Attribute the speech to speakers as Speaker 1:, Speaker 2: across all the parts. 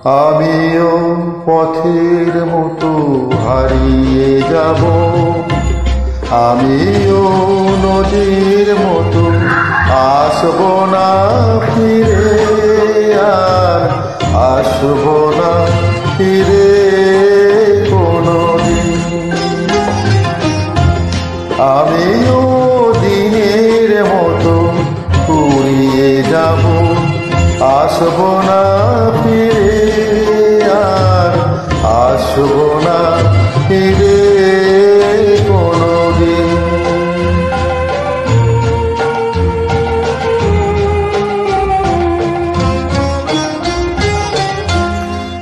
Speaker 1: আমিও পথের মতো হারিয়ে যাব, আমিও নদীর মতো আসব না ফিরে, আর আসব না ফিরে কোনদিন। আমিও দিনের মতো ফুরিয়ে যাব, আসব না ফিরে, আর আসব না ফিরে কোনদিন।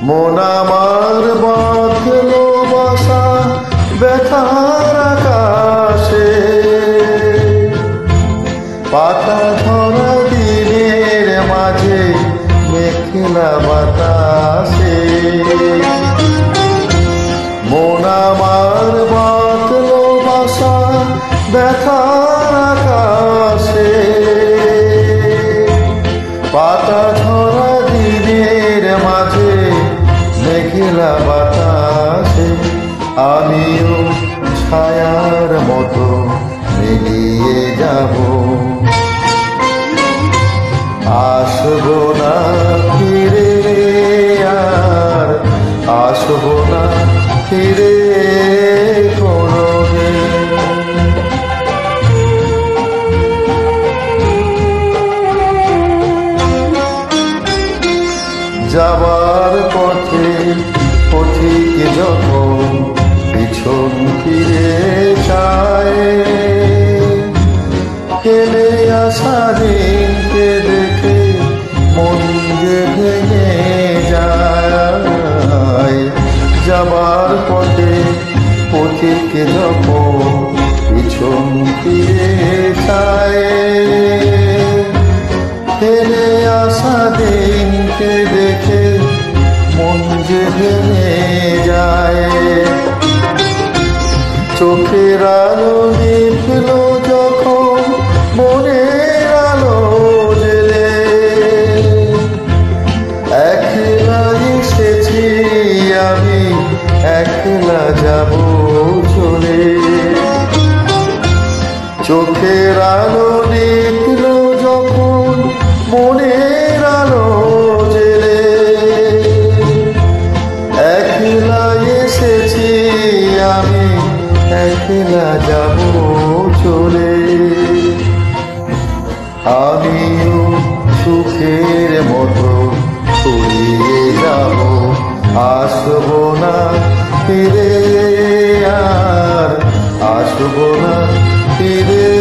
Speaker 1: মন আমার বাঁধল বাসা ব্যথার আকাশে, পাতা ধরা দিনের মাঝে মেঘলা বাতাসে। মন আমার বাঁধল বাসা ব্যথার আকাশে, পাতা ধরা দিনের মাঝে মেঘলা বাতাসে। আমিও ছায়ার মতো মিলিয়ে যাব, আসব না ফিরে, আর আসব না ফিরে কোনদিন। যাবার পথে পথিক যখন পিছন ফিরে চায়, ফেলে আসা দিনকে দেখে মন যে ভেঙে যায়। যাবার পথে পথিক যখন পিছন ফিরে চায়, ফেলে আসা দিনকে দেখে মন যে ভেঙে যায়। চোখের আলো নিভল যখন মনের আলো জেলে, একলা এসেছি আমি, একলা যাব চলে। চোখের আলো নিভল যখন মনের আলো জেলে, একলা এসেছি আমি, একলা যাব চলে। আমিও সুখের মতো ফুরিয়ে যাব, আসব না ফিরে, আর আসব না ফিরে।